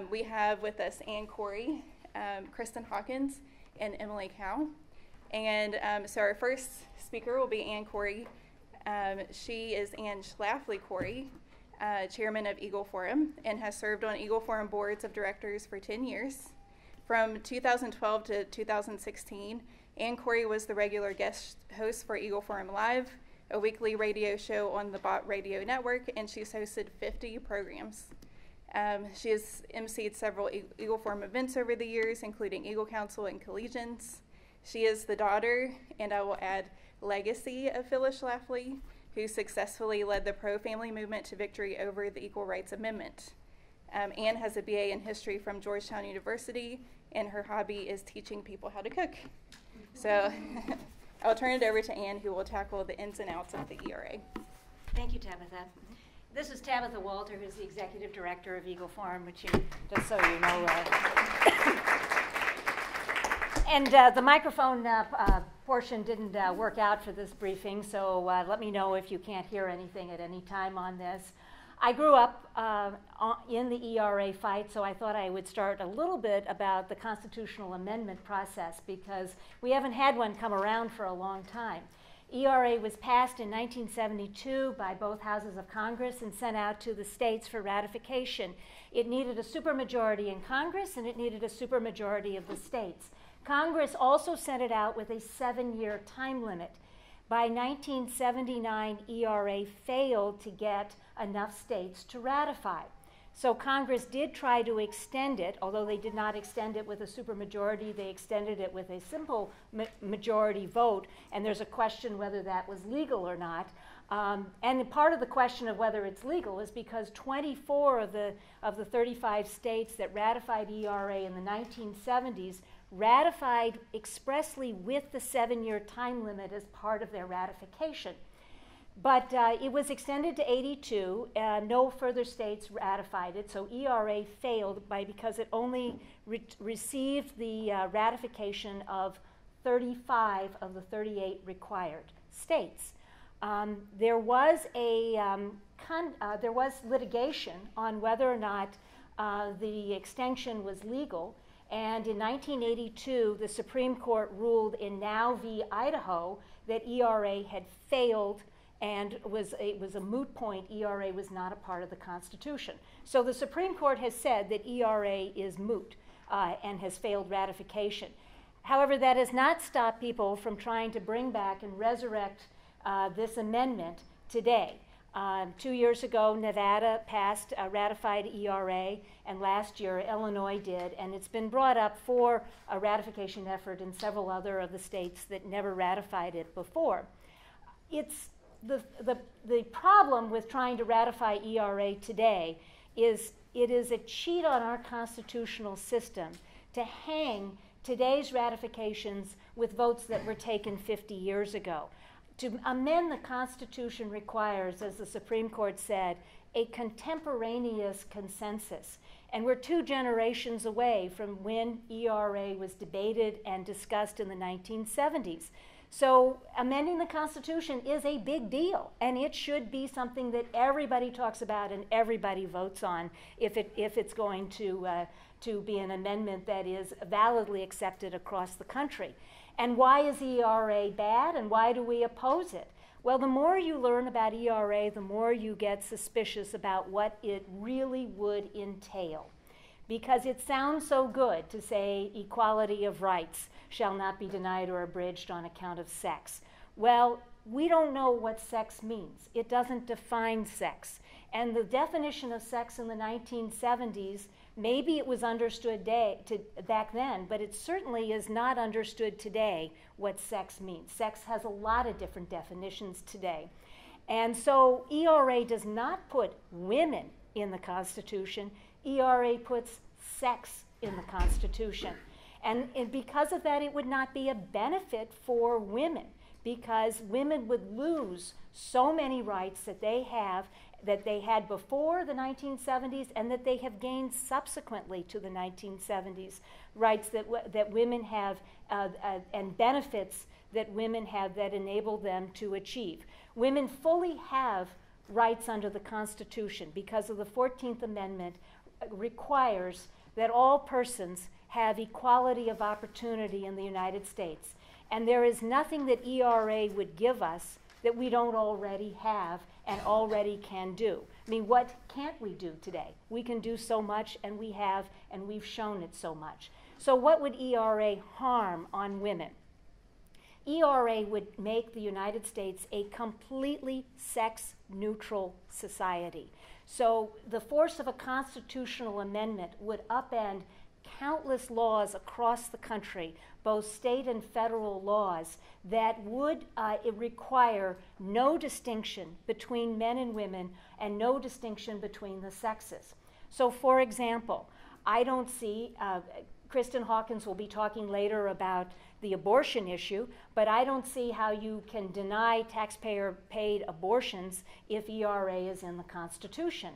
We have with us Ann Corey, Kristen Hawkins, and Emily Cow. And so our first speaker will be Ann Corey. She is Ann Schlafly Corey, chairman of Eagle Forum, and has served on Eagle Forum boards of directors for 10 years. From 2012 to 2016, Ann Corey was the regular guest host for Eagle Forum Live, a weekly radio show on the Bot Radio Network, and she's hosted 50 programs. She has emceed several Eagle Forum events over the years, including Eagle Council and Collegians. She is the daughter, and I will add, legacy of Phyllis Schlafly, who successfully led the pro-family movement to victory over the Equal Rights Amendment. Ann has a BA in history from Georgetown University, and her hobby is teaching people how to cook. So I'll turn it over to Ann, who will tackle the ins and outs of the ERA. Thank you, Tabitha. This is Tabitha Walter, who's the executive director of Eagle Forum, which you, just so you know. And the microphone portion didn't work out for this briefing, so let me know if you can't hear anything at any time on this. I grew up in the ERA fight, so I thought I would start a little bit about the constitutional amendment process because we haven't had one come around for a long time. ERA was passed in 1972 by both houses of Congress and sent out to the states for ratification. It needed a supermajority in Congress and it needed a supermajority of the states. Congress also sent it out with a 7-year time limit. By 1979, ERA failed to get enough states to ratify. So Congress did try to extend it, although they did not extend it with a supermajority. They extended it with a simple majority vote, and there's a question whether that was legal or not. And part of the question of whether it's legal is because 24 of the 35 states that ratified ERA in the 1970s ratified expressly with the 7-year time limit as part of their ratification. But it was extended to 82. No further states ratified it, so ERA failed because it only received the ratification of 35 of the 38 required states. There was litigation on whether or not the extension was legal. And in 1982, the Supreme Court ruled in Now v. Idaho that ERA had failed and it was a moot point. ERA was not a part of the Constitution. So the Supreme Court has said that ERA is moot and has failed ratification. However, that has not stopped people from trying to bring back and resurrect this amendment today. 2 years ago, Nevada passed a ratified ERA, and last year Illinois did, and it's been brought up for a ratification effort in several other of the states that never ratified it before. It's the problem with trying to ratify ERA today is it is a cheat on our constitutional system to hang today's ratifications with votes that were taken 50 years ago. To amend the Constitution requires, as the Supreme Court said, a contemporaneous consensus. And we're 2 generations away from when ERA was debated and discussed in the 1970s. So amending the Constitution is a big deal, and it should be something that everybody talks about and everybody votes on if it's going to be an amendment that is validly accepted across the country. And why is ERA bad, and why do we oppose it? Well, the more you learn about ERA, the more you get suspicious about what it really would entail. Because it sounds so good to say equality of rights shall not be denied or abridged on account of sex. Well, we don't know what sex means. It doesn't define sex. And the definition of sex in the 1970s, maybe it was understood back then, but it certainly is not understood today what sex means. Sex has a lot of different definitions today. And so ERA does not put women in the Constitution. ERA puts sex in the Constitution. And because of that, it would not be a benefit for women, because women would lose so many rights that they had before the 1970s and that they have gained subsequently to the 1970s, rights that women have and benefits that women have that enable them to achieve. Women fully have rights under the Constitution because of the 14th Amendment. requires that all persons have equality of opportunity in the United States. And there is nothing that ERA would give us that we don't already have and already can do. I mean, what can't we do today? We can do so much, and we have, and we've shown it so much. So what would ERA harm on women? ERA would make the United States a completely sex-neutral society. So the force of a constitutional amendment would upend countless laws across the country, both state and federal laws, that would require no distinction between men and women and no distinction between the sexes. So for example, I don't see, Kristen Hawkins will be talking later about the abortion issue, but I don't see how you can deny taxpayer-paid abortions if ERA is in the Constitution.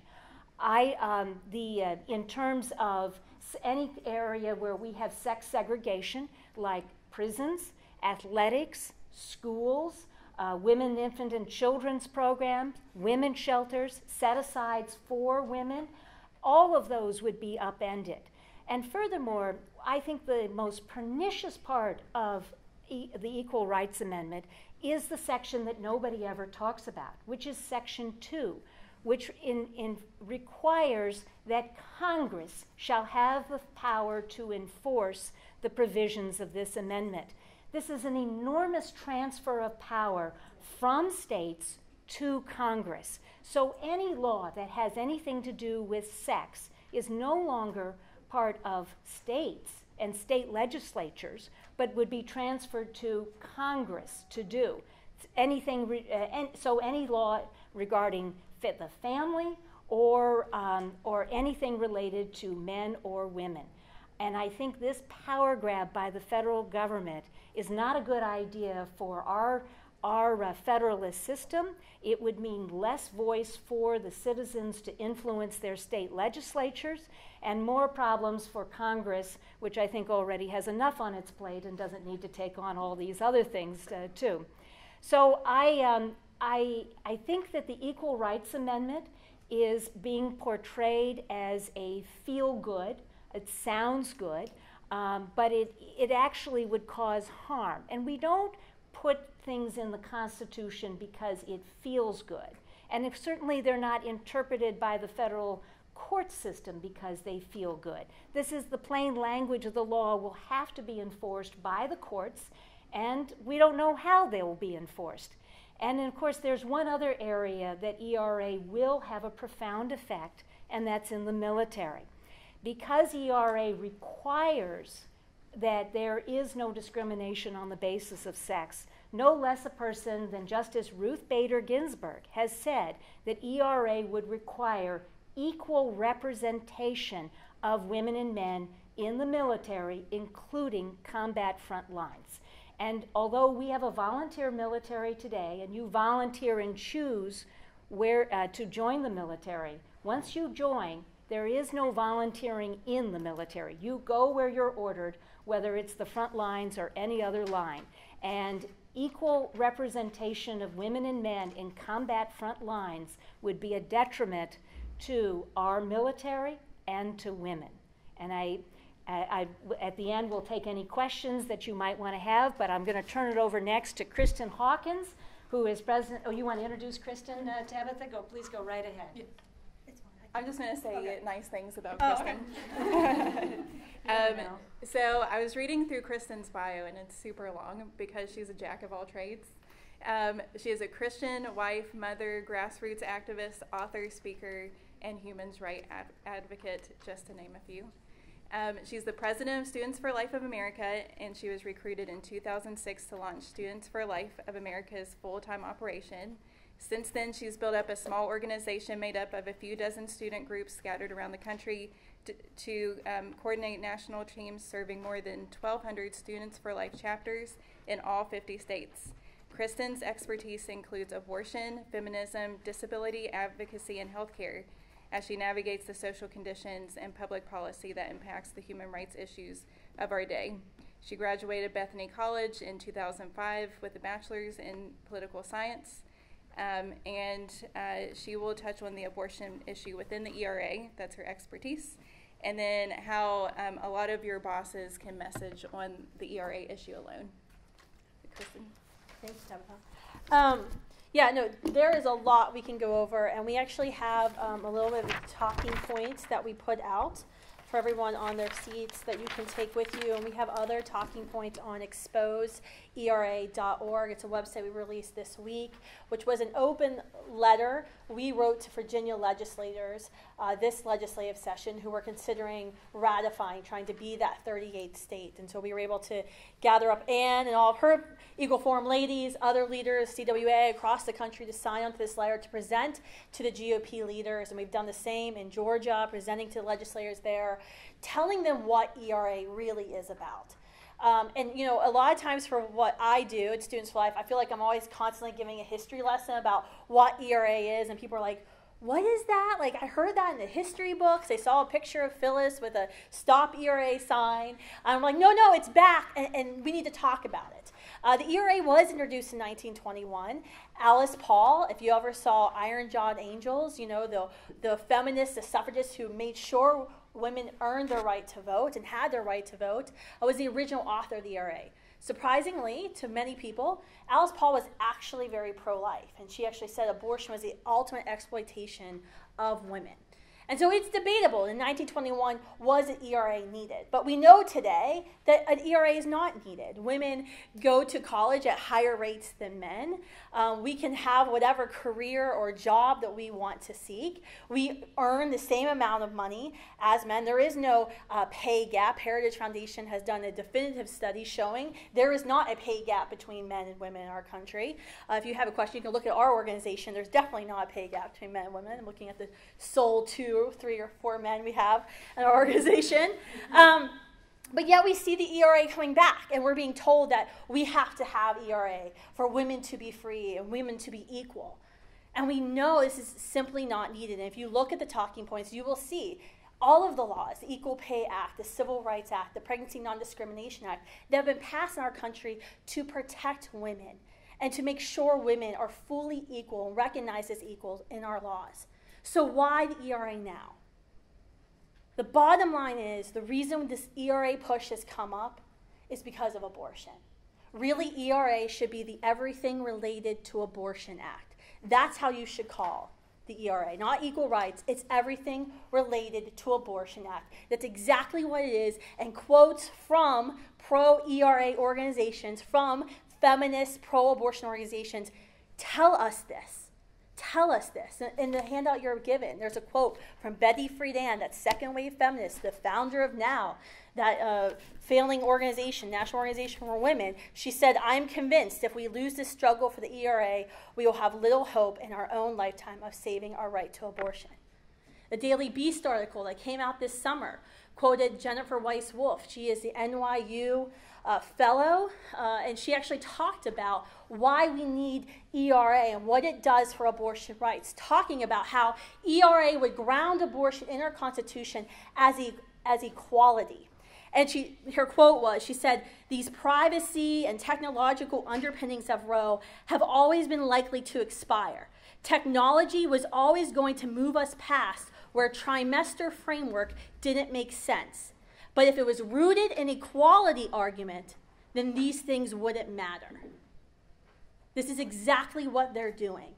In terms of any area where we have sex segregation, like prisons, athletics, schools, women, infant, and children's programs, women's shelters, set-asides for women, all of those would be upended. And furthermore, I think the most pernicious part of the Equal Rights Amendment is the section that nobody ever talks about, which is Section 2, which requires that Congress shall have the power to enforce the provisions of this amendment. This is an enormous transfer of power from states to Congress. So any law that has anything to do with sex is no longer part of states and state legislatures, but would be transferred to Congress to do. So any law regarding the family or anything related to men or women. And I think this power grab by the federal government is not a good idea for our federalist system. It would mean less voice for the citizens to influence their state legislatures and more problems for Congress, which I think already has enough on its plate and doesn't need to take on all these other things too. So I think that the Equal Rights Amendment is being portrayed as a feel-good. It sounds good, but it actually would cause harm. And we don't put things in the Constitution because it feels good. And certainly they're not interpreted by the federal court system because they feel good. This is the plain language of the law will have to be enforced by the courts, and we don't know how they will be enforced. And of course, there's one other area that ERA will have a profound effect, and that's in the military. Because ERA requires that there is no discrimination on the basis of sex, no less a person than Justice Ruth Bader Ginsburg has said that ERA would require equal representation of women and men in the military, including combat front lines. And although we have a volunteer military today, and you volunteer and choose where to join the military, once you join, there is no volunteering in the military. You go where you're ordered, whether it's the front lines or any other line. And equal representation of women and men in combat front lines would be a detriment to our military and to women. And at the end, we'll take any questions that you might want to have, but I'm going to turn it over next to Kristen Hawkins, who is president. Oh, you want to introduce Kristen, Tabitha? Please go right ahead. Yeah. I'm just going to say nice things about Oh, Kristen. Okay. So I was reading through Kristen's bio, and it's super long because she's a jack of all trades. She is a Christian, wife, mother, grassroots activist, author, speaker, and human rights advocate, just to name a few. She's the president of Students for Life of America, and she was recruited in 2006 to launch Students for Life of America's full-time operation. Since then, she's built up a small organization made up of a few dozen student groups scattered around the country to coordinate national teams serving more than 1,200 Students for Life chapters in all 50 states. Kristen's expertise includes abortion, feminism, disability advocacy, and healthcare, as she navigates the social conditions and public policy that impacts the human rights issues of our day. She graduated Bethany College in 2005 with a bachelor's in political science. and she will touch on the abortion issue within the ERA. That's her expertise. And then how a lot of your bosses can message on the ERA issue alone. Kristen? Thanks, Tabitha. Yeah, no, there is a lot we can go over, and we actually have a little bit of talking points that we put out for everyone on their seats that you can take with you, and we have other talking points on exposeera.org. It's a website we released this week, which was an open letter we wrote to Virginia legislators this legislative session who were considering ratifying, trying to be that 38th state. And so we were able to gather up Ann and all of her Equal Forum ladies, other leaders, CWA across the country to sign onto this letter to present to the GOP leaders. And we've done the same in Georgia, presenting to the legislators there, telling them what ERA really is about. And, you know, a lot of times for what I do at Students for Life, I feel like I'm always constantly giving a history lesson about what ERA is, and people are like, what is that? Like, I heard that in the history books. They saw a picture of Phyllis with a Stop ERA sign. I'm like, no, it's back, and we need to talk about it. The ERA was introduced in 1921. Alice Paul, if you ever saw Iron-Jawed Angels, you know, the feminists, the suffragists who made sure women earned their right to vote and had their right to vote, was the original author of the ERA. Surprisingly, to many people, Alice Paul was actually very pro-life, and she actually said abortion was the ultimate exploitation of women. And so it's debatable. In 1921, was an ERA needed? But we know today that an ERA is not needed. Women go to college at higher rates than men. We can have whatever career or job that we want to seek. We earn the same amount of money as men. There is no pay gap. Heritage Foundation has done a definitive study showing there is not a pay gap between men and women in our country. If you have a question, you can look at our organization. There's definitely not a pay gap between men and women. I'm looking at the sole 2, 3, or 4 men we have in our organization. But yet we see the ERA coming back, and we're being told that we have to have ERA for women to be free and women to be equal. And we know this is simply not needed. And if you look at the talking points, you will see all of the laws, the Equal Pay Act, the Civil Rights Act, the Pregnancy Non-Discrimination Act, that have been passed in our country to protect women and to make sure women are fully equal and recognized as equals in our laws. So why the ERA now? The bottom line is the reason this ERA push has come up is because of abortion. Really, ERA should be the Everything Related to Abortion Act. That's how you should call the ERA, not equal rights. It's Everything Related to Abortion Act. That's exactly what it is, and quotes from pro-ERA organizations, from feminist pro-abortion organizations, tell us this. Tell us this. In the handout you're given, there's a quote from Betty Friedan, that second-wave feminist, the founder of NOW, that failing organization, National Organization for Women. She said, I'm convinced if we lose this struggle for the ERA, we will have little hope in our own lifetime of saving our right to abortion. The Daily Beast article that came out this summer quoted Jennifer Weiss-Wolf. She is the NYU fellow, and she actually talked about why we need ERA and what it does for abortion rights, talking about how ERA would ground abortion in our Constitution as equality. And her quote was, she said, these privacy and technological underpinnings of Roe have always been likely to expire. Technology was always going to move us past where trimester framework didn't make sense. But if it was rooted in equality argument, then these things wouldn't matter. This is exactly what they're doing.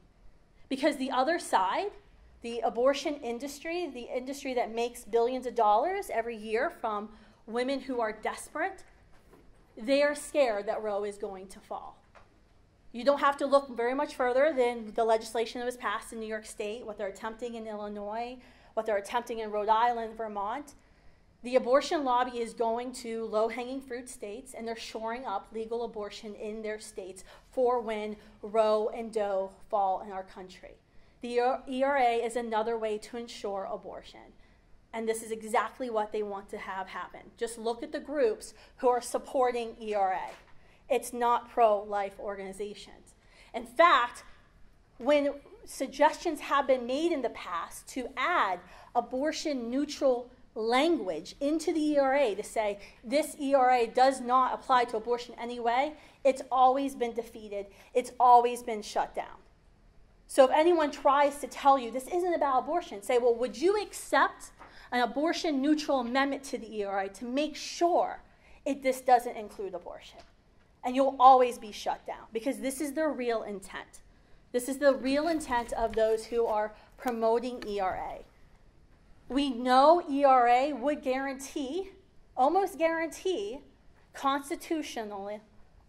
Because the other side, the abortion industry, the industry that makes billions of dollars every year from women who are desperate, they are scared that Roe is going to fall. You don't have to look very much further than the legislation that was passed in New York State, what they're attempting in Illinois, what they're attempting in Rhode Island, Vermont. The abortion lobby is going to low-hanging fruit states, and they're shoring up legal abortion in their states for when Roe and Doe fall in our country. The ERA is another way to ensure abortion. And this is exactly what they want to have happen. Just look at the groups who are supporting ERA. It's not pro-life organizations. In fact, when suggestions have been made in the past to add abortion-neutral language into the ERA to say this ERA does not apply to abortion anyway, it's always been defeated. It's always been shut down. So if anyone tries to tell you this isn't about abortion, say, well, would you accept an abortion-neutral amendment to the ERA to make sure this doesn't include abortion? And you'll always be shut down, because this is the real intent. This is the real intent of those who are promoting ERA. We know ERA would guarantee, almost guarantee, constitutionally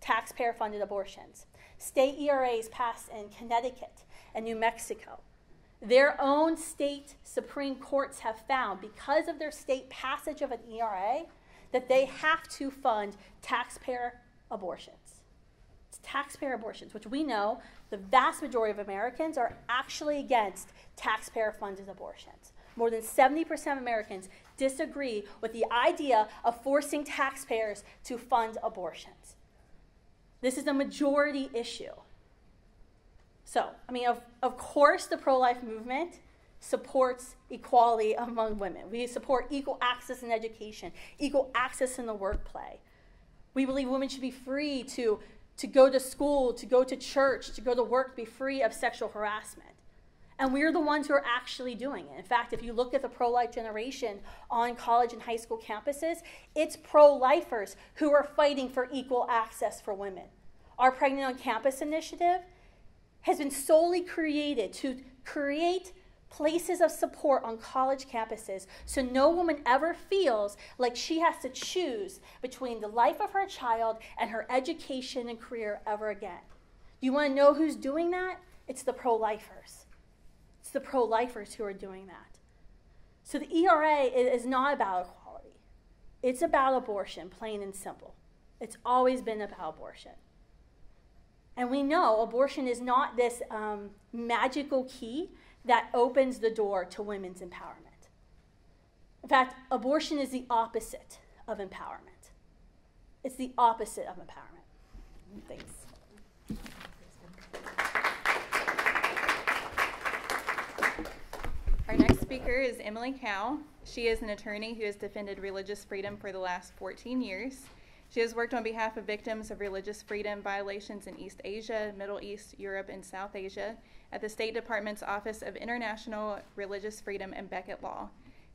taxpayer-funded abortions. State ERAs passed in Connecticut and New Mexico. Their own state Supreme Courts have found, because of their state passage of an ERA, that they have to fund taxpayer abortions. It's taxpayer abortions, which we know the vast majority of Americans are actually against taxpayer-funded abortions. More than 70% of Americans disagree with the idea of forcing taxpayers to fund abortions. This is a majority issue. So, I mean, of course, the pro-life movement supports equality among women. We support equal access in education, equal access in the workplace. We believe women should be free to go to school, to go to church, to go to work, be free of sexual harassment. And we're the ones who are actually doing it. In fact, if you look at the pro-life generation on college and high school campuses, it's pro-lifers who are fighting for equal access for women. Our Pregnant on Campus initiative has been solely created to create places of support on college campuses so no woman ever feels like she has to choose between the life of her child and her education and career ever again. You want to know who's doing that? It's the pro-lifers. It's the pro-lifers who are doing that. So the ERA is not about equality. It's about abortion, plain and simple. It's always been about abortion. And we know abortion is not this magical key that opens the door to women's empowerment. In fact, abortion is the opposite of empowerment. It's the opposite of empowerment. Thanks. Our next speaker is Emily Cow. She is an attorney who has defended religious freedom for the last 14 years. She has worked on behalf of victims of religious freedom violations in East Asia, Middle East, Europe, and South Asia at the State Department's Office of International Religious Freedom and Beckett Law.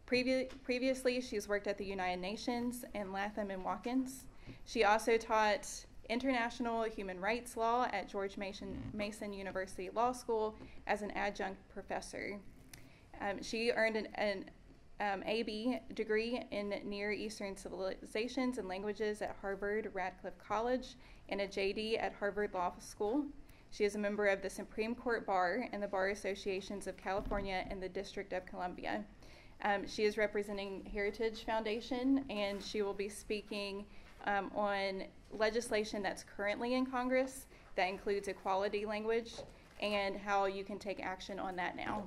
Previously, she's worked at the United Nations and Latham and Watkins. She also taught international human rights law at George Mason University Law School as an adjunct professor. She earned an AB degree in Near Eastern Civilizations and Languages at Harvard Radcliffe College and a JD at Harvard Law School. She is a member of the Supreme Court Bar and the Bar Associations of California and the District of Columbia. She is representing Heritage Foundation, and she will be speaking on legislation that's currently in Congress that includes equality language and how you can take action on that now.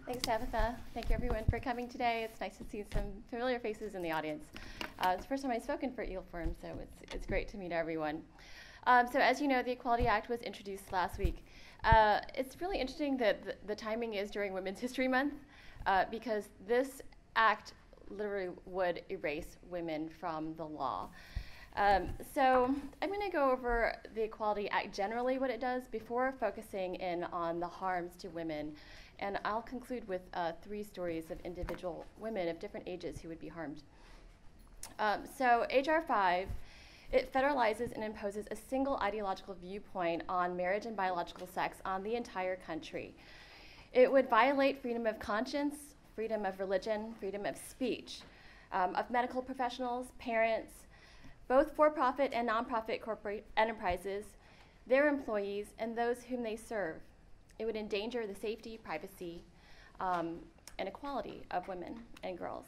Thanks, Tabitha. Thank you, everyone, for coming today. It's nice to see some familiar faces in the audience. It's the first time I've spoken for EEL Forum, so it's great to meet everyone. So as you know, the Equality Act was introduced last week. It's really interesting that the timing is during Women's History Month, because this act literally would erase women from the law. So I'm going to go over the Equality Act generally, what it does, before focusing in on the harms to women. And I'll conclude with 3 stories of individual women of different ages who would be harmed. So H.R. 5, it federalizes and imposes a single ideological viewpoint on marriage and biological sex on the entire country. It would violate freedom of conscience, freedom of religion, freedom of speech, of medical professionals, parents, both for-profit and nonprofit corporate enterprises, their employees, and those whom they serve. It would endanger the safety, privacy, and equality of women and girls.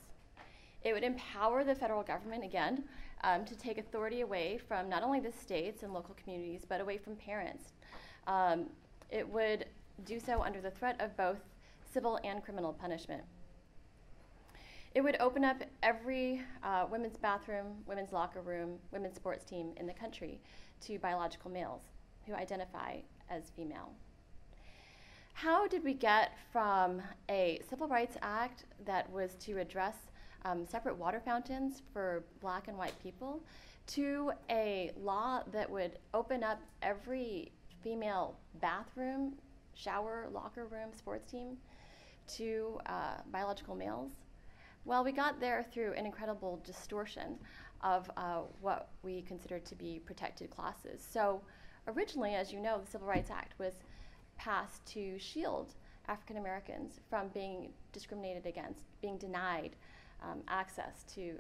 It would empower the federal government, again, to take authority away from not only the states and local communities, but away from parents. It would do so under the threat of both civil and criminal punishment. It would open up every women's bathroom, women's locker room, women's sports team in the country to biological males who identify as female. how did we get from a Civil Rights Act that was to address separate water fountains for black and white people to a law that would open up every female bathroom, shower, locker room, sports team to biological males? Well, we got there through an incredible distortion of what we considered to be protected classes. So originally, as you know, the Civil Rights Act was passed to shield African Americans from being discriminated against, being denied access to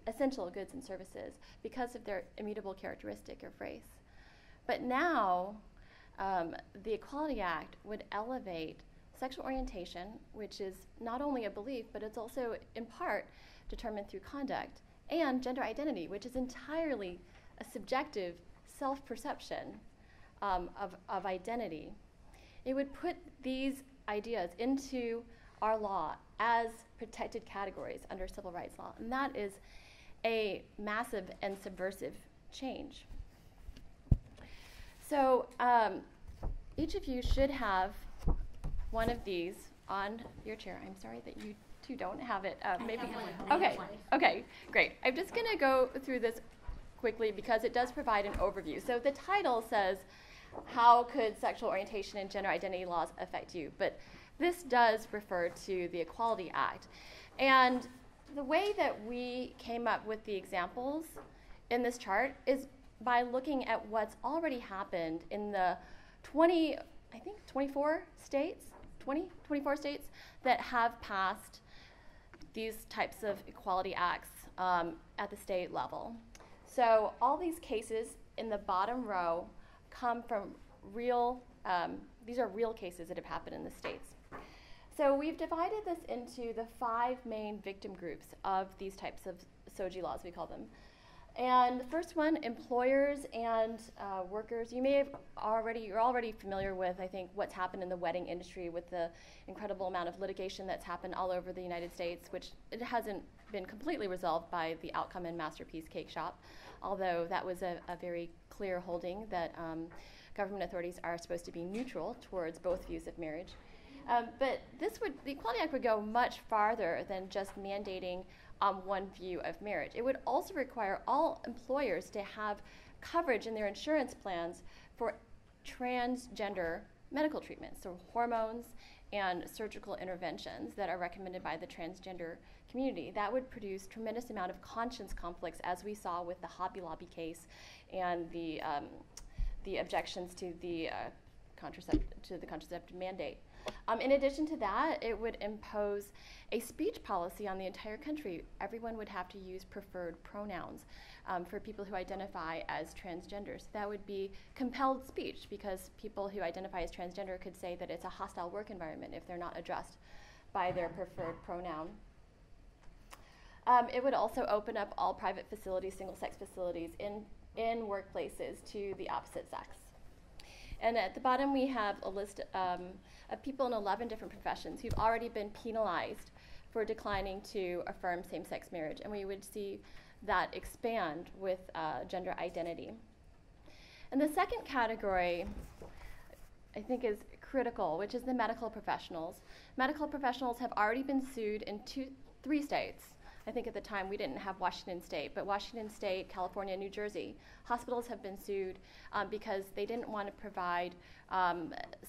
essential goods and services because of their immutable characteristic of race. But now, the Equality Act would elevate sexual orientation, which is not only a belief, but it's also in part determined through conduct, and gender identity, which is entirely a subjective self-perception of identity. It would put these ideas into our law as protected categories under civil rights law, and that is a massive and subversive change. So each of you should have one of these on your chair. I'm sorry that you two don't have it. Maybe. Okay, great. I'm just going to go through this quickly because it does provide an overview. So the title says, how could sexual orientation and gender identity laws affect you? But this does refer to the Equality Act. And the way that we came up with the examples in this chart is by looking at what's already happened in the 24 states that have passed these types of equality acts at the state level. So all these cases in the bottom row come from these are real cases that have happened in the states. So we've divided this into the 5 main victim groups of these types of SOGI laws, we call them. And the first one, employers and workers. You're already familiar with, I think, what's happened in the wedding industry with the incredible amount of litigation that's happened all over the United States, which it hasn't been completely resolved by the outcome in Masterpiece Cake Shop, although that was a very clear holding that government authorities are supposed to be neutral towards both views of marriage. But the Equality Act would go much farther than just mandating one view of marriage. It would also require all employers to have coverage in their insurance plans for transgender medical treatments, so hormones and surgical interventions that are recommended by the transgender community. That would produce tremendous amount of conscience conflicts, as we saw with the Hobby Lobby case and the objections to the contraceptive mandate. In addition to that, it would impose a speech policy on the entire country. Everyone would have to use preferred pronouns for people who identify as transgenders. That would be compelled speech because people who identify as transgender could say that it's a hostile work environment if they're not addressed by their preferred pronoun. It would also open up all private facilities, single-sex facilities in workplaces to the opposite sex. And at the bottom, we have a list of people in 11 different professions who've already been penalized for declining to affirm same-sex marriage. And we would see that expand with gender identity. And the second category, I think, is critical, which is the medical professionals. Medical professionals have already been sued in 3 states. I think at the time we didn't have Washington State, but Washington State, California, New Jersey, hospitals have been sued because they didn't want to provide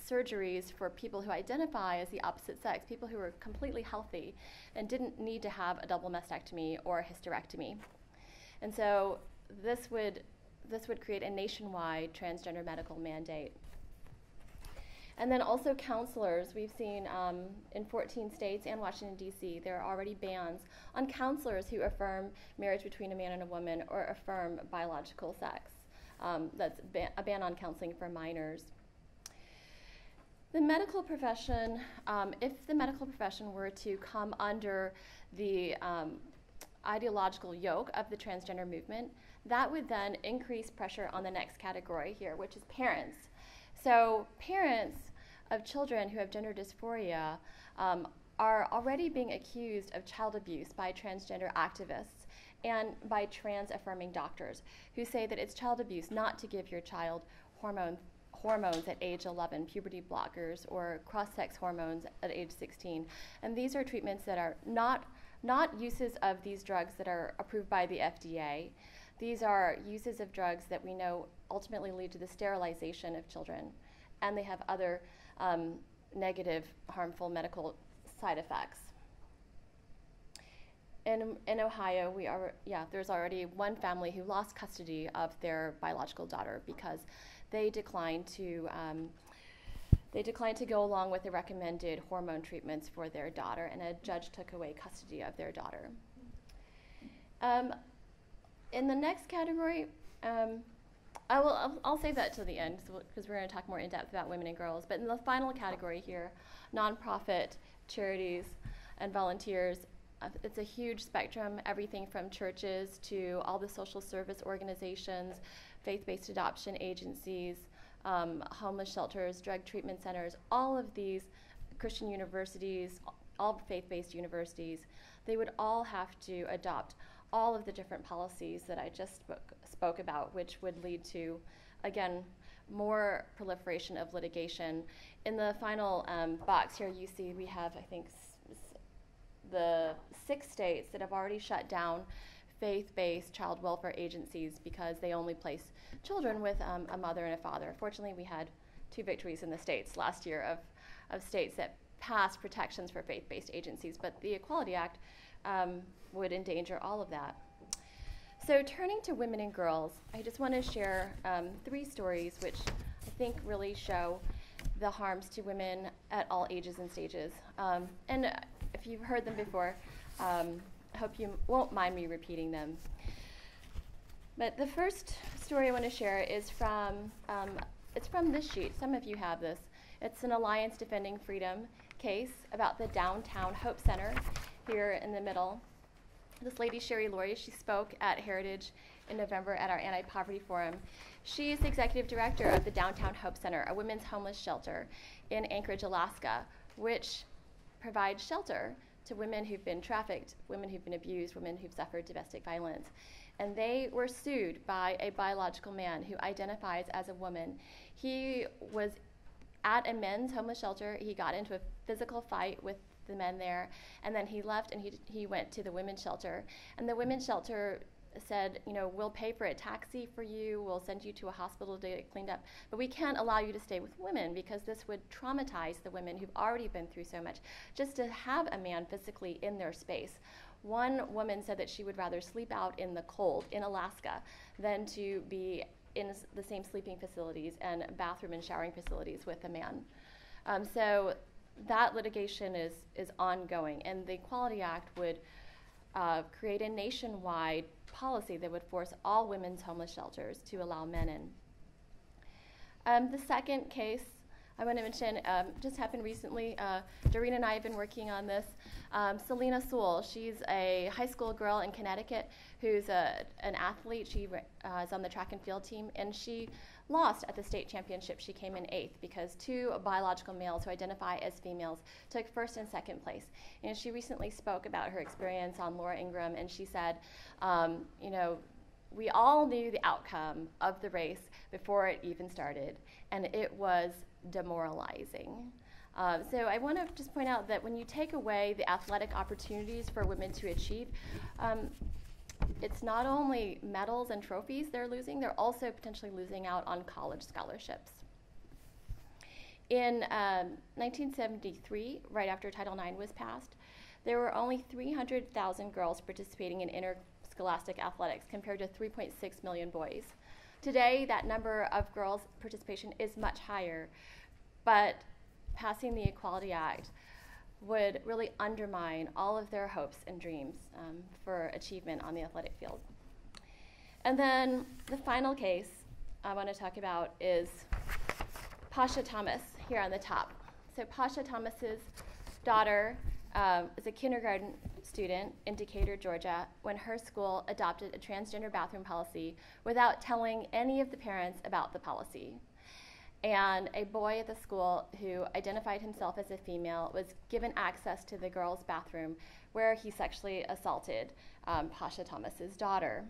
surgeries for people who identify as the opposite sex, people who were completely healthy and didn't need to have a double mastectomy or a hysterectomy. And so this would create a nationwide transgender medical mandate. And then also counselors. We've seen in 14 states and Washington, D.C., there are already bans on counselors who affirm marriage between a man and a woman or affirm biological sex. That's a ban on counseling for minors. The medical profession, if the medical profession were to come under the ideological yoke of the transgender movement, that would then increase pressure on the next category here, which is parents. So parents of children who have gender dysphoria are already being accused of child abuse by transgender activists and by trans-affirming doctors who say that it's child abuse not to give your child hormones at age 11, puberty blockers, or cross-sex hormones at age 16. And these are treatments that are not uses of these drugs that are approved by the FDA. These are uses of drugs that we know ultimately lead to the sterilization of children, and they have other negative, harmful medical side effects. In Ohio, there's already one family who lost custody of their biological daughter because they declined to go along with the recommended hormone treatments for their daughter, and a judge took away custody of their daughter. In the next category, I'll save that till the end because we're going to talk more in depth about women and girls. But in the final category here, nonprofit, charities, and volunteers. It's a huge spectrum, everything from churches to all the social service organizations, faith-based adoption agencies, homeless shelters, drug treatment centers, all of these Christian universities, all faith-based universities, they would all have to adopt all of the different policies that I just spoke about, which would lead to, again, more proliferation of litigation. In the final box here, you see we have, I think, the 6 states that have already shut down faith-based child welfare agencies because they only place children with a mother and a father. Fortunately, we had 2 victories in the states last year of states that passed protections for faith-based agencies, but the Equality Act would endanger all of that. So turning to women and girls, I just want to share 3 stories which I think really show the harms to women at all ages and stages. And if you've heard them before, I hope you won't mind me repeating them. But the first story I want to share is it's from this sheet. Some of you have this. It's an Alliance Defending Freedom case about the Downtown Hope Center here in the middle. This lady, Sherry Laurie, she spoke at Heritage in November at our Anti-Poverty Forum. She is the executive director of the Downtown Hope Center, a women's homeless shelter in Anchorage, Alaska, which provides shelter to women who've been trafficked, women who've been abused, women who've suffered domestic violence. And they were sued by a biological man who identifies as a woman. He was at a men's homeless shelter. He got into a physical fight with the men there, and then he left and he went to the women's shelter. And the women's shelter said, we'll pay for a taxi for you, we'll send you to a hospital to get cleaned up, but we can't allow you to stay with women because this would traumatize the women who've already been through so much, just to have a man physically in their space. One woman said that she would rather sleep out in the cold in Alaska than to be in the same sleeping facilities and bathroom and showering facilities with a man. So that litigation is ongoing, and the Equality Act would create a nationwide policy that would force all women's homeless shelters to allow men in. The second case I want to mention just happened recently. Doreen and I have been working on this. Selena Sewell, she's a high school girl in Connecticut who's an athlete. She is on the track and field team, and she lost at the state championship. She came in 8th because 2 biological males who identify as females took 1st and 2nd place. And she recently spoke about her experience on Laura Ingraham, and she said, we all knew the outcome of the race before it even started, and it was demoralizing. So I want to just point out that when you take away the athletic opportunities for women to achieve, it's not only medals and trophies they're losing, they're also potentially losing out on college scholarships. In 1973, right after Title IX was passed, there were only 300,000 girls participating in interscholastic athletics compared to 3.6 million boys. Today, that number of girls' participation is much higher, but passing the Equality Act would really undermine all of their hopes and dreams for achievement on the athletic field. And then the final case I want to talk about is Pasha Thomas here on the top. So Pasha Thomas's daughter is a kindergarten student in Decatur, Georgia, when her school adopted a transgender bathroom policy without telling any of the parents about the policy. And a boy at the school who identified himself as a female was given access to the girls' bathroom where he sexually assaulted Pasha Thomas's daughter.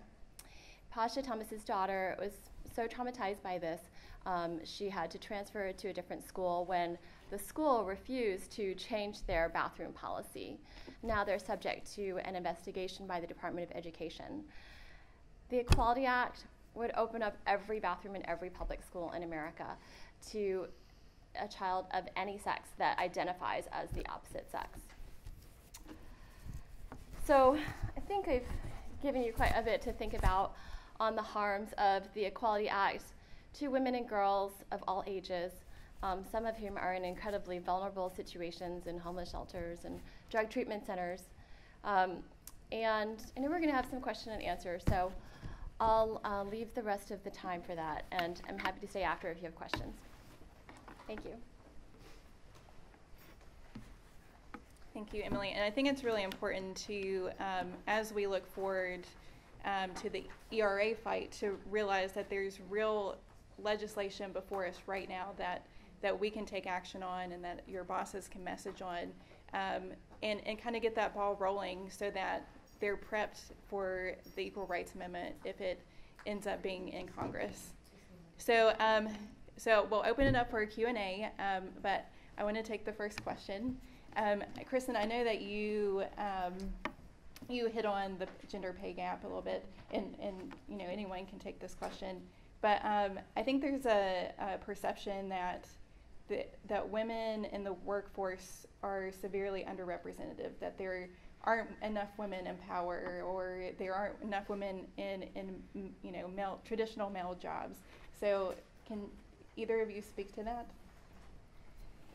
Pasha Thomas's daughter was so traumatized by this, she had to transfer to a different school when the school refused to change their bathroom policy. Now they're subject to an investigation by the Department of Education. The Equality Act would open up every bathroom in every public school in America to a child of any sex that identifies as the opposite sex. So I think I've given you quite a bit to think about on the harms of the Equality Act to women and girls of all ages, some of whom are in incredibly vulnerable situations in homeless shelters and drug treatment centers. And I know we're going to have some question and answer, so I'll leave the rest of the time for that, and I'm happy to stay after if you have questions. Thank you. Thank you, Emily. And I think it's really important to, as we look forward to the ERA fight, to realize that there's real legislation before us right now that we can take action on and that your bosses can message on, and kind of get that ball rolling so that they're prepped for the Equal Rights Amendment if it ends up being in Congress. So we'll open it up for a Q&A, but I want to take the first question. Kristen, I know that you hit on the gender pay gap a little bit, and anyone can take this question, but I think there's a perception that women in the workforce are severely underrepresented, that there aren't enough women in power, or there aren't enough women in traditional male jobs. So can either of you speak to that?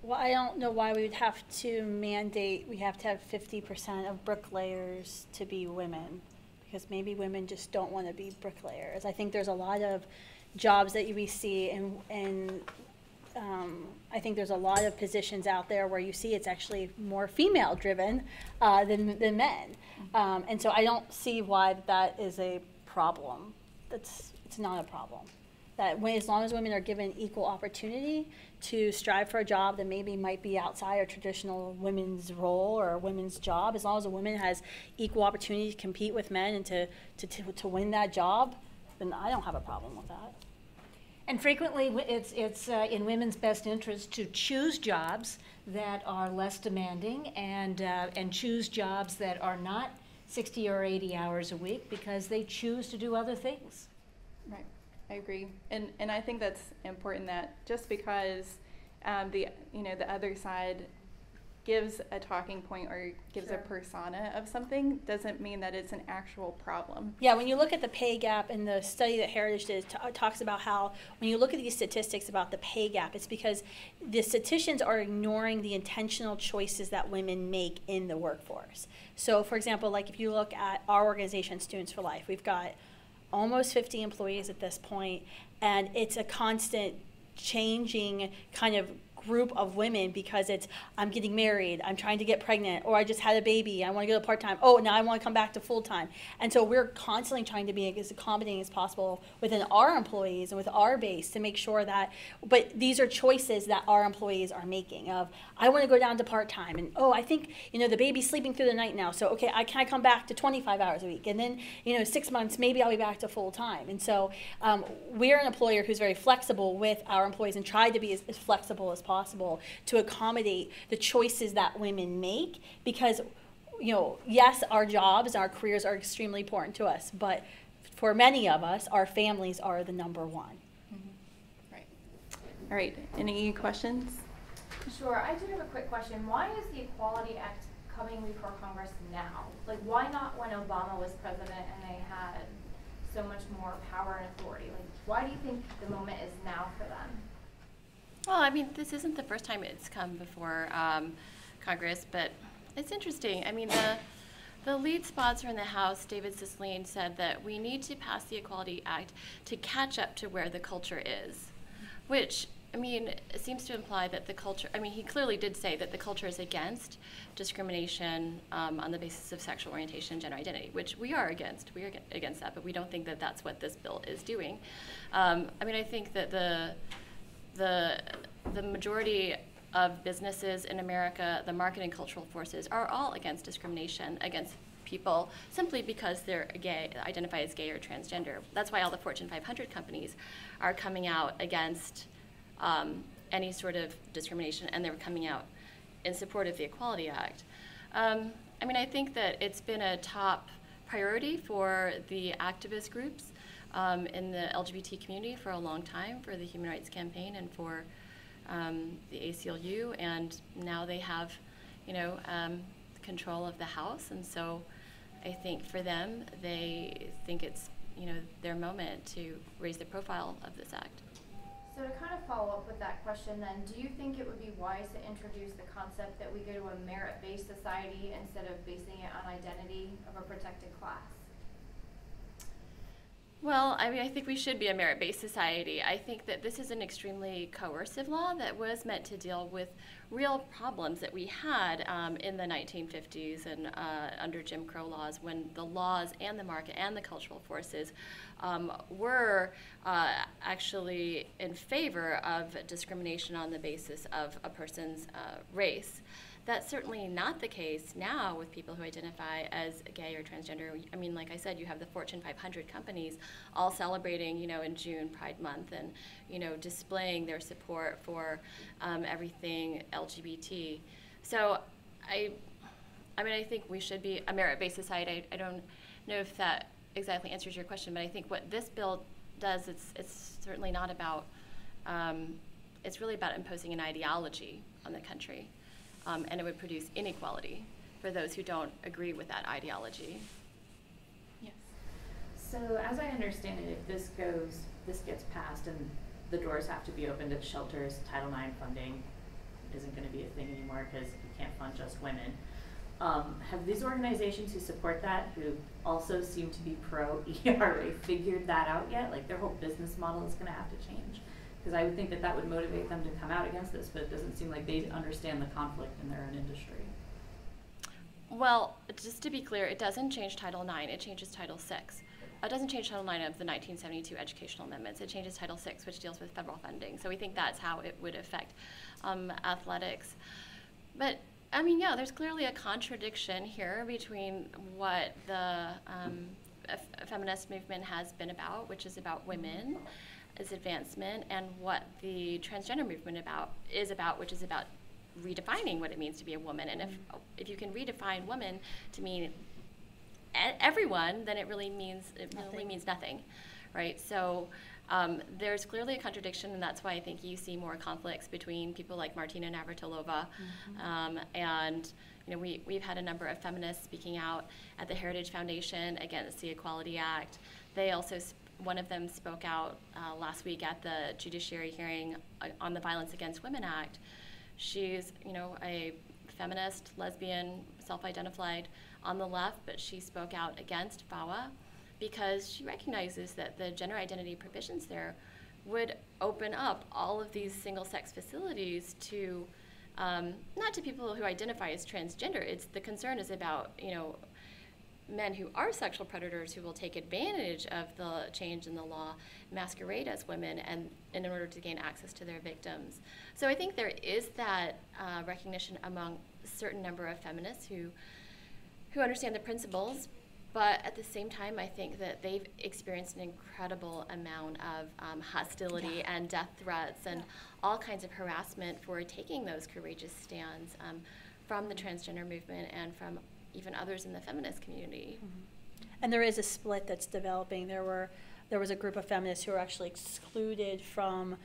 Well, I don't know why we would have to mandate we have to have 50% of bricklayers to be women, because maybe women just don't want to be bricklayers. I think there's a lot of jobs that we see, and I think there's a lot of positions out there where you see it's actually more female driven than men. And so I don't see why that is a problem. It's not a problem. That as long as women are given equal opportunity to strive for a job that maybe might be outside a traditional women's role or a women's job, as long as a woman has equal opportunity to compete with men and to win that job, then I don't have a problem with that. And frequently, it's in women's best interest to choose jobs that are less demanding and choose jobs that are not 60 or 80 hours a week because they choose to do other things. Right, I agree, and I think that's important, that just because the other side gives a talking point or gives a persona of something doesn't mean that it's an actual problem. Yeah, when you look at the pay gap and the study that Heritage did talks about how when you look at these statistics about the pay gap, it's because the statisticians are ignoring the intentional choices that women make in the workforce. So for example, like if you look at our organization, Students for Life, we've got almost 50 employees at this point, and it's a constant changing kind of group of women, because it's I'm getting married, I'm trying to get pregnant, or I just had a baby, I want to go to part-time, oh, now I want to come back to full-time. And so we're constantly trying to be as accommodating as possible within our employees and with our base to make sure that, but these are choices that our employees are making of, I want to go down to part-time, and oh, I think, the baby's sleeping through the night now, so okay, can I come back to 25 hours a week? And then, 6 months, maybe I'll be back to full-time. And so we're an employer who's very flexible with our employees and try to be as flexible as possible to accommodate the choices that women make, because yes, our jobs, our careers are extremely important to us, but for many of us, our families are the number one. Mm-hmm. Right. All right, any questions? Sure, I do have a quick question. Why is the Equality Act coming before Congress now? Like, why not when Obama was president and they had so much more power and authority? Like, why do you think the moment is now for them? Well, I mean, this isn't the first time it's come before Congress, but it's interesting. I mean, the lead sponsor in the House, David Cicilline, said that we need to pass the Equality Act to catch up to where the culture is, which, I mean, it seems to imply that the culture, I mean, he clearly did say that the culture is against discrimination on the basis of sexual orientation and gender identity, which we are against. We are against that, but we don't think that that's what this bill is doing. I mean, I think that the majority of businesses in America, the market and cultural forces, are all against discrimination against people simply because they're gay, identify as gay or transgender. That's why all the Fortune 500 companies are coming out against any sort of discrimination, and they're coming out in support of the Equality Act. I mean, I think that it's been a top priority for the activist groups in the LGBT community for a long time, for the Human Rights Campaign and for the ACLU, and now they have, control of the House, and so I think for them, they think it's, their moment to raise the profile of this act. So to kind of follow up with that question then, do you think it would be wise to introduce the concept that we go to a merit-based society instead of basing it on identity of a protected class? Well, I mean, I think we should be a merit-based society. I think that this is an extremely coercive law that was meant to deal with real problems that we had in the 1950s and under Jim Crow laws, when the laws and the market and the cultural forces were actually in favor of discrimination on the basis of a person's race. That's certainly not the case now with people who identify as gay or transgender. I mean, like I said, you have the Fortune 500 companies all celebrating, in June, Pride Month, and, displaying their support for everything LGBT. So I think we should be a merit-based society. I don't know if that exactly answers your question, but I think what this bill does, it's certainly not about, it's really about imposing an ideology on the country. And it would produce inequality for those who don't agree with that ideology. Yes. So as I understand it, if this gets passed and the doors have to be opened at shelters, Title IX funding isn't going to be a thing anymore because you can't fund just women. Have these organizations who support that, who also seem to be pro-ERA, figured that out yet? Like, their whole business model is going to have to change? Because I would think that would motivate them to come out against this, but it doesn't seem like they understand the conflict in their own industry. Well, just to be clear, it doesn't change Title IX, it changes Title VI. It doesn't change Title IX of the 1972 educational amendments, it changes Title VI, which deals with federal funding. So we think that's how it would affect athletics. But, I mean, yeah, there's clearly a contradiction here between what the feminist movement has been about, which is about women, is advancement, and what the transgender movement is about, which is about redefining what it means to be a woman. And if you can redefine woman to mean everyone, then it really means nothing, right? So there's clearly a contradiction, and that's why I think you see more conflicts between people like Martina Navratilova, and we've had a number of feminists speaking out at the Heritage Foundation against the Equality Act. They also one of them spoke out last week at the judiciary hearing on the Violence Against Women Act. She's, a feminist, lesbian, self-identified on the left, but she spoke out against VAWA because she recognizes that the gender identity provisions there would open up all of these single-sex facilities to, not to people who identify as transgender. The concern is about, men who are sexual predators who will take advantage of the change in the law, masquerade as women, and in order to gain access to their victims. So I think there is that recognition among a certain number of feminists who understand the principles, but at the same time, I think that they've experienced an incredible amount of hostility and death threats and all kinds of harassment for taking those courageous stands from the transgender movement and from even others in the feminist community. And there is a split that's developing. There was a group of feminists who were actually excluded from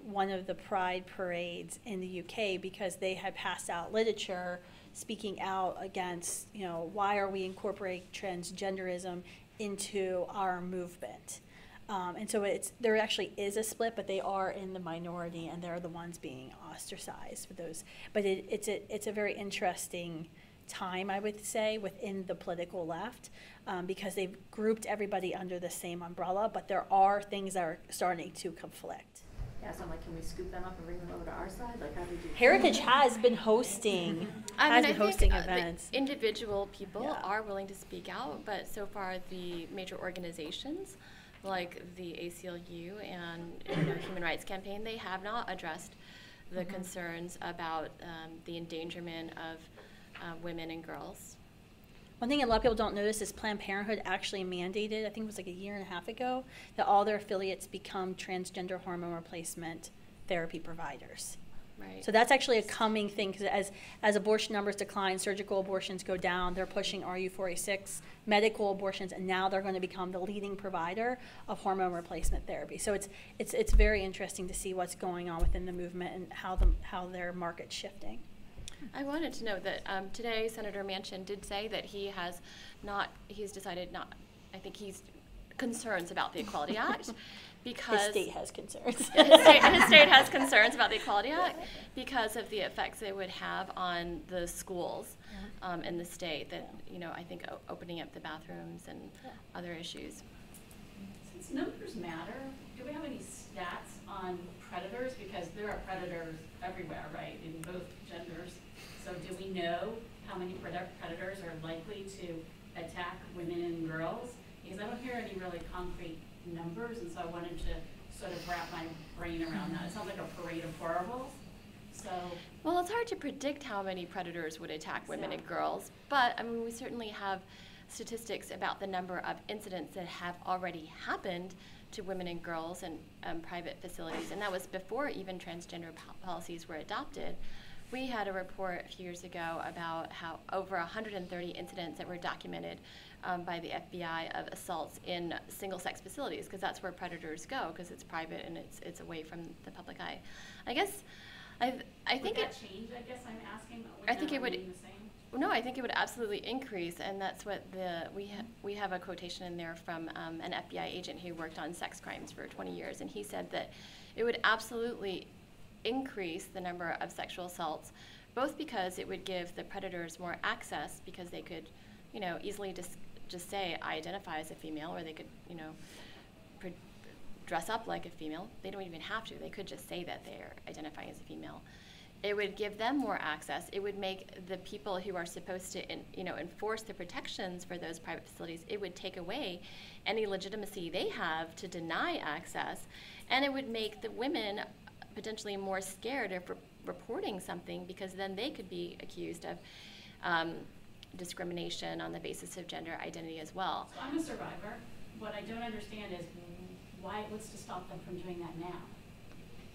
one of the Pride parades in the UK because they had passed out literature speaking out against, why are we incorporating transgenderism into our movement? And so there actually is a split, but they are in the minority, and they're the ones being ostracized for those. But it's a very interesting time, I would say, within the political left, because they've grouped everybody under the same umbrella, but there are things that are starting to conflict. Yeah, so I'm like, can we scoop them up and bring them over to our side? Like, how do we do Heritage has been hosting events. Individual people are willing to speak out, but so far the major organizations like the ACLU and Human Rights Campaign, they have not addressed the concerns about the endangerment of women and girls. One thing a lot of people don't notice is Planned Parenthood actually mandated, I think it was like a year and a half ago, that all their affiliates become transgender hormone replacement therapy providers. Right. So that's actually a coming thing, because as abortion numbers decline, surgical abortions go down, they're pushing RU486, medical abortions, and now they're going to become the leading provider of hormone replacement therapy. So it's very interesting to see what's going on within the movement and how their market's shifting. I wanted to note that today Senator Manchin did say that he's decided not, I think he's concerns about the Equality Act. Because his state has concerns. his state has concerns about the Equality Act because of the effects it would have on the schools in the state. That I think opening up the bathrooms and other issues. Since numbers matter, do we have any stats on predators? Because there are predators everywhere, right, in both genders. So do we know how many predators are likely to attack women and girls? Because I don't hear any really concrete numbers, and so I wanted to sort of wrap my brain around that. It sounds like a parade of horribles. So, well, it's hard to predict how many predators would attack women and girls, but I mean, we certainly have statistics about the number of incidents that have already happened to women and girls in private facilities, and that was before even transgender policies were adopted. We had a report a few years ago about how over 130 incidents that were documented by the FBI of assaults in single-sex facilities, because that's where predators go, because it's private and it's away from the public eye. I guess I think would that change? I guess I'm asking. I think it would. The same? No, I think it would absolutely increase, and that's what we have a quotation in there from an FBI agent who worked on sex crimes for 20 years, and he said that it would absolutely increase the number of sexual assaults, both because it would give the predators more access, because they could, easily just say, I identify as a female, or they could, dress up like a female. They don't even have to. They could just say that they're identifying as a female. It would give them more access. It would make the people who are supposed to, enforce the protections for those private facilities, it would take away any legitimacy they have to deny access, and it would make the women potentially more scared of reporting something, because then they could be accused of discrimination on the basis of gender identity as well. So I'm a survivor. What I don't understand is what's to stop them from doing that now?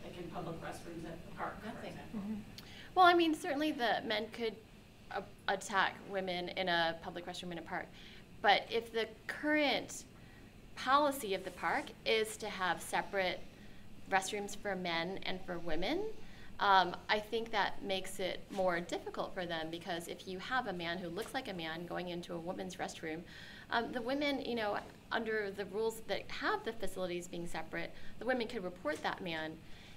Like in public restrooms at the park, for example. Mm-hmm. Well, I mean, certainly the men could attack women in a public restroom in a park, but if the current policy of the park is to have separate restrooms for men and for women, I think that makes it more difficult for them, because if you have a man who looks like a man going into a woman's restroom, the women, under the rules that have the facilities being separate, the women could report that man.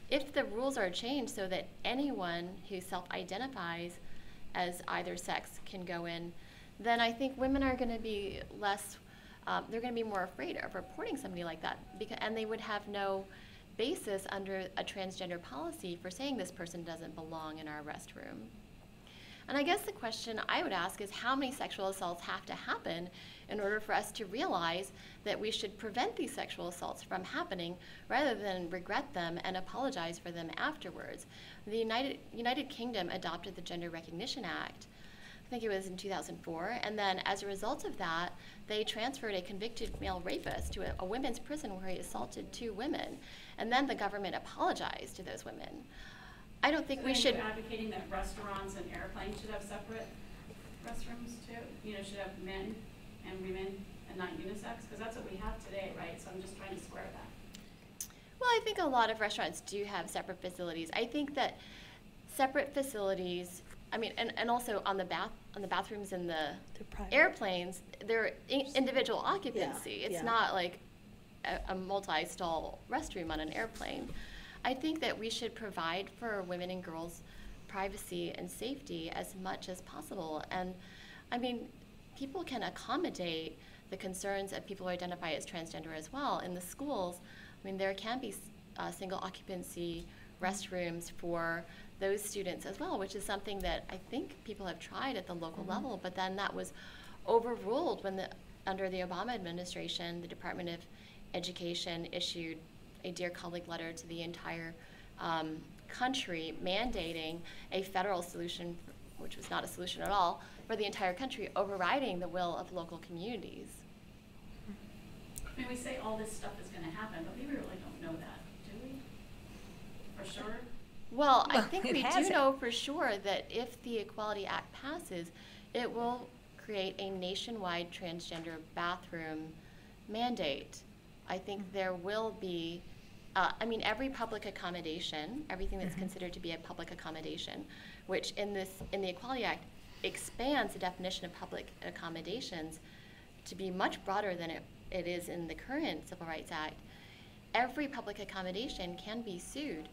If the rules are changed so that anyone who self-identifies as either sex can go in, then I think women are going to be less, they're going to be more afraid of reporting somebody like that, and they would have no basis under a transgender policy for saying this person doesn't belong in our restroom. And I guess the question I would ask is, how many sexual assaults have to happen in order for us to realize that we should prevent these sexual assaults from happening, rather than regret them and apologize for them afterwards? The United Kingdom adopted the Gender Recognition Act, I think it was in 2004, and then as a result of that, they transferred a convicted male rapist to a women's prison where he assaulted 2 women, and then the government apologized to those women. I don't think we should. Are you advocating that restaurants and airplanes should have separate restrooms too? Should have men and women and not unisex? Because that's what we have today, right? So I'm just trying to square that. Well, I think a lot of restaurants do have separate facilities. I think that separate facilities, I mean, and also on the bathrooms in the airplanes, they're individual occupancy. It's not like a multi-stall restroom on an airplane. I think that we should provide for women and girls privacy and safety as much as possible. And I mean, people can accommodate the concerns of people who identify as transgender as well. In the schools, I mean, there can be single occupancy restrooms for those students as well, which is something that I think people have tried at the local level, but then that was overruled when under the Obama administration, the Department of Education issued a Dear Colleague letter to the entire country mandating a federal solution which was not a solution at all, for the entire country, overriding the will of local communities. I mean, we say all this stuff is going to happen, but we really don't know that, do we? For sure? Well, I think it we do hasn't. know for sure that if the Equality Act passes, it will create a nationwide transgender bathroom mandate. I think there will be, every public accommodation, everything that's considered to be a public accommodation, which in the Equality Act expands the definition of public accommodations to be much broader than it is in the current Civil Rights Act. Every public accommodation can be sued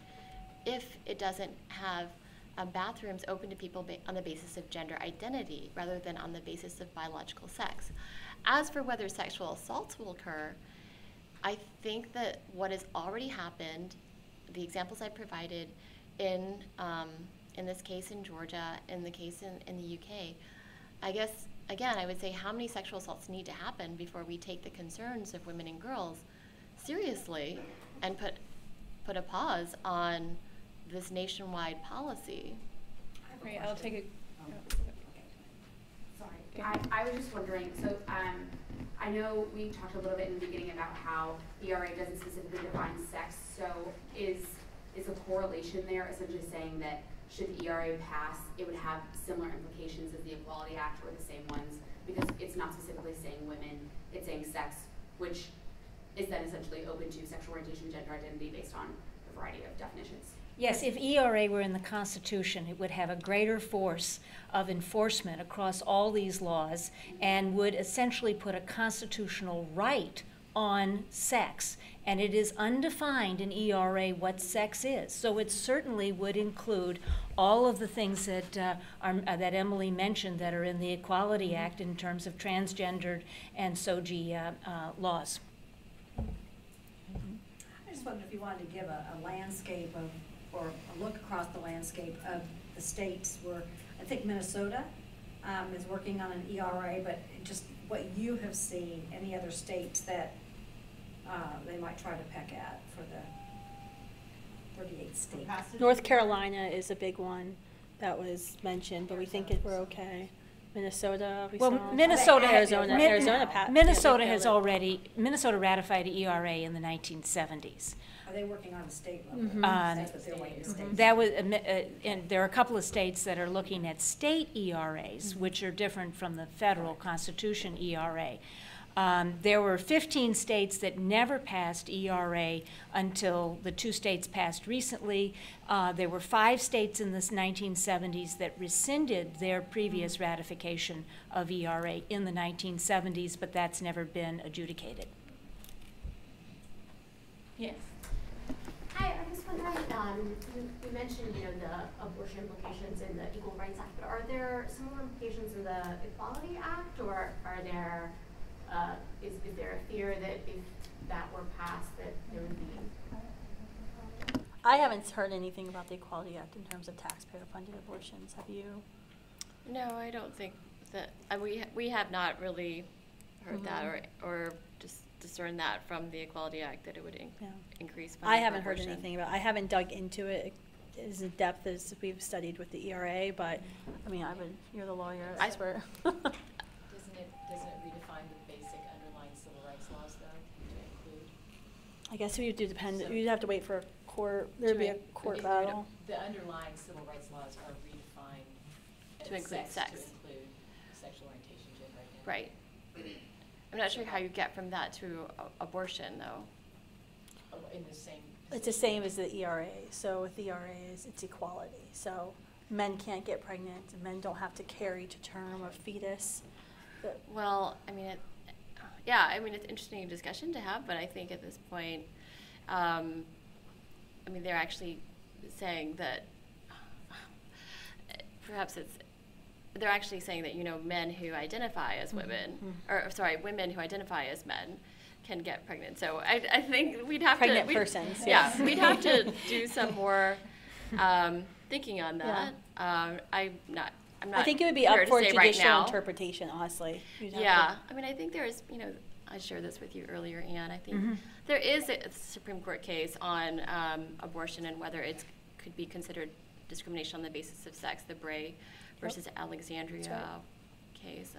if it doesn't have bathrooms open to people on the basis of gender identity rather than on the basis of biological sex. As for whether sexual assaults will occur, I think that what has already happened, the examples I provided in this case in Georgia, in the case in the UK, I guess, again, I would say how many sexual assaults need to happen before we take the concerns of women and girls seriously and put a pause on this nationwide policy. Right, I'll take it. Sorry, I was just wondering, so I know we talked a little bit in the beginning about how ERA doesn't specifically define sex, so is a correlation there essentially saying that should the ERA pass, it would have similar implications as the Equality Act or the same ones, because it's not specifically saying women, it's saying sex, which is then essentially open to sexual orientation, gender identity based on a variety of definitions. Yes, if ERA were in the Constitution, it would have a greater force of enforcement across all these laws and would essentially put a constitutional right on sex. And it is undefined in ERA what sex is. So it certainly would include all of the things that, that Emily mentioned that are in the Equality Act in terms of transgendered and SOGI laws. I just wondered if you wanted to give a landscape of, or a look across the landscape of the states where, I think Minnesota is working on an ERA, but just what you have seen, any other states that they might try to peck at for the 38 states. North Carolina is a big one that was mentioned, but we think we're okay. Minnesota, we Well, saw. Minnesota, Arizona, Minnesota has already, Minnesota ratified ERA in the 1970s. Are they working on a state level? That's what they're waiting to That was, and there are a couple of states that are looking at state ERAs, which are different from the federal Constitution ERA. There were 15 states that never passed ERA until the 2 states passed recently. There were 5 states in the 1970s that rescinded their previous ratification of ERA in the 1970s, but that's never been adjudicated. Yes. Hi, I was wondering, you mentioned, the abortion implications in the Equal Rights Act, but are there similar implications in the Equality Act, or are there, is there a fear that if that were passed, that there would be? I haven't heard anything about the Equality Act in terms of taxpayer-funded abortions. Have you? No, I don't think that, we have not really heard that or just discern that from the Equality Act that it would increase funding. I haven't for heard abortion. anything about. I haven't dug into it as in depth as we've studied with the ERA, but I mean, you're the lawyer expert. Doesn't it redefine the basic underlying civil rights laws though to include? I guess you'd have to wait for a court. There'd be a court battle. The underlying civil rights laws are redefined to include sex. To include sexual orientation, gender identity. Right. I'm not sure how you get from that to abortion, though. In the same. It's the same as the ERA. So with ERAs, it's equality. So men can't get pregnant, and men don't have to carry to term a fetus. Well, I mean, it's an interesting discussion to have, but I think at this point, they're actually saying that perhaps they're actually saying that, men who identify as women, women who identify as men can get pregnant. So I think we'd have pregnant persons. Yeah, we'd have to do some more thinking on that. Yeah. I'm not I think it would be up for judicial right interpretation, honestly. I think there's, I shared this with you earlier, Anne. I think there is a Supreme Court case on abortion and whether it could be considered discrimination on the basis of sex, the Bray versus Alexandria right. case.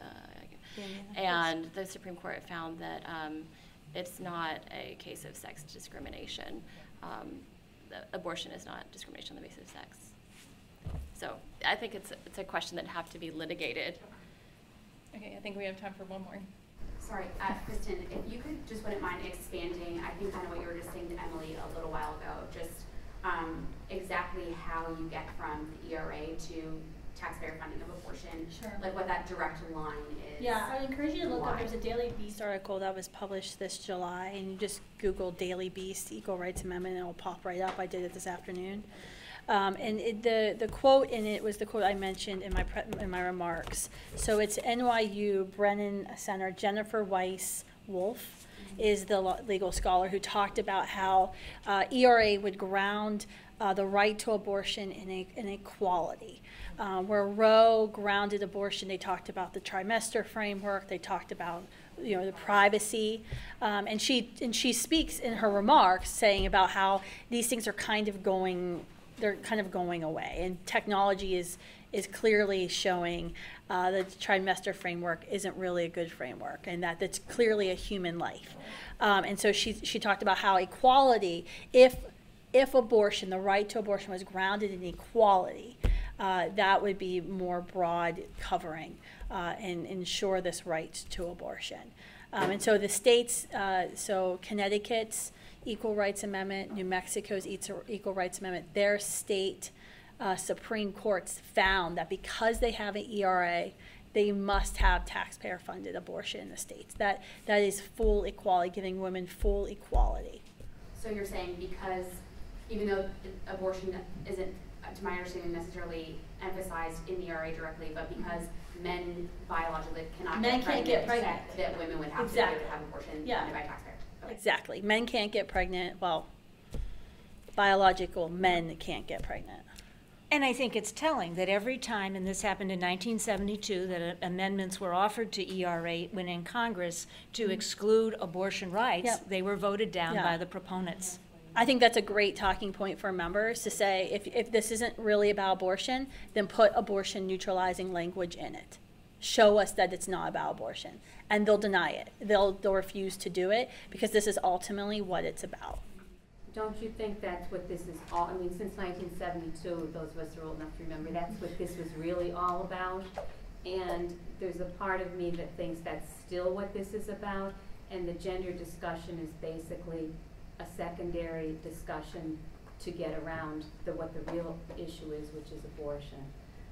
And the Supreme Court found that it's not a case of sex discrimination. Abortion is not discrimination on the basis of sex. So I think it's a question that have to be litigated. Okay, I think we have time for one more. Sorry, Kristen, if you could just wouldn't mind expanding, I think kind of what you were just saying to Emily a little while ago, just exactly how you get from the ERA to taxpayer funding of abortion, Sure. like what that direct line is. Yeah, I encourage you to look Why? up. There's a Daily Beast article that was published this July, and you just Google Daily Beast Equal Rights Amendment, and it will pop right up. I did it this afternoon. The quote in it was the quote I mentioned in my remarks. So it's NYU Brennan Center. Jennifer Weiss Wolf is the legal scholar who talked about how ERA would ground the right to abortion in equality. Where Roe grounded abortion, they talked about the trimester framework. They talked about the privacy, and she speaks in her remarks saying about how these things are kind of going away, and technology is clearly showing that the trimester framework isn't really a good framework, and that it's clearly a human life. And so she talked about how equality, if abortion, the right to abortion was grounded in equality, that would be more broad covering and ensure this right to abortion. And so the states, so Connecticut's Equal Rights Amendment, New Mexico's Equal Rights Amendment, their state Supreme Courts found that because they have an ERA, they must have taxpayer-funded abortion in the states. That is full equality, giving women full equality. So you're saying because even though abortion isn't, to my understanding, necessarily emphasized in the ERA directly, but because men biologically cannot get pregnant, that women would have to be able to have abortion funded by taxpayers. Okay. Exactly. Men can't get pregnant. Well, biological men can't get pregnant. And I think it's telling that every time, and this happened in 1972, that amendments were offered to ERA when in Congress to exclude abortion rights, they were voted down by the proponents. I think that's a great talking point for members to say, if this isn't really about abortion, then put abortion neutralizing language in it. Show us that it's not about abortion. And they'll deny it. They'll refuse to do it because this is ultimately what it's about. Don't you think that's what this is all, I mean, since 1972, those of us who are old enough to remember, that's what this was really all about? And there's a part of me that thinks that's still what this is about, and the gender discussion is basically a secondary discussion to get around what the real issue is, which is abortion.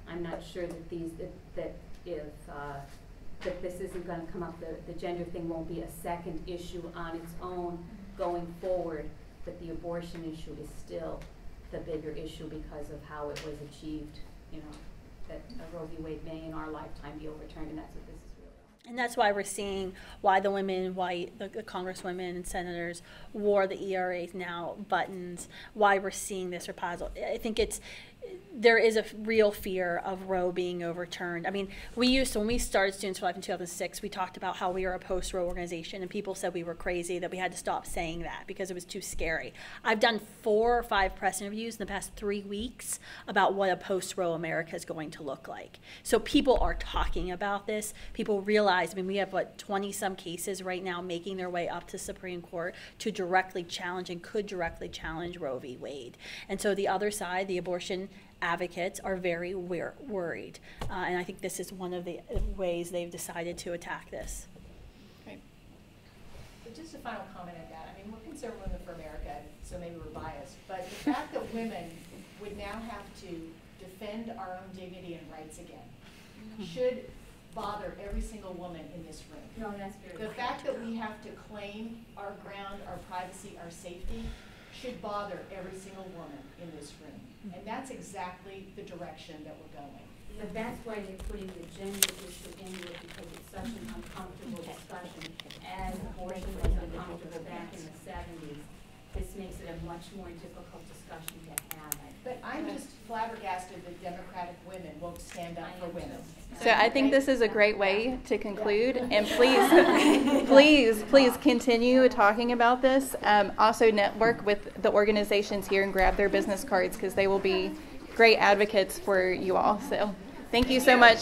I'm not sure that that this isn't going to come up, the gender thing won't be a second issue on its own going forward, but the abortion issue is still the bigger issue because of how it was achieved, that Roe v. Wade may in our lifetime be overturned, and that's what this is really about. And that's why we're seeing why the women, the congresswomen and senators wore the ERA's now buttons, why we're seeing this reprisal. I think there is a real fear of Roe being overturned. I mean, when we started Students for Life in 2006, we talked about how we are a post-Roe organization, and people said we were crazy, that we had to stop saying that because it was too scary. I've done 4 or 5 press interviews in the past 3 weeks about what a post-Roe America is going to look like. So people are talking about this. People realize, we have 20-some cases right now making their way up to Supreme Court to directly challenge and could directly challenge Roe v. Wade. And so the other side, the abortion advocates, are very worried. And I think this is one of the ways they've decided to attack this. Right. But just a final comment on that. We're Conservative Women for America, so maybe we're biased. But the fact that women would now have to defend our own dignity and rights again should bother every single woman in this room. No, that's very The fact that we have to claim our ground, our privacy, our safety should bother every single woman in this room. And that's exactly the direction that we're going. But that's why they're putting the gender issue into it, because it's such an uncomfortable discussion. As abortion was uncomfortable back in the 70s, this makes it a much more difficult discussion to have. But I'm just flabbergasted that Democratic women won't stand up for women. So I think this is a great way to conclude, and please continue talking about this. Also network with the organizations here and grab their business cards, because they will be great advocates for you all. So Thank you so much.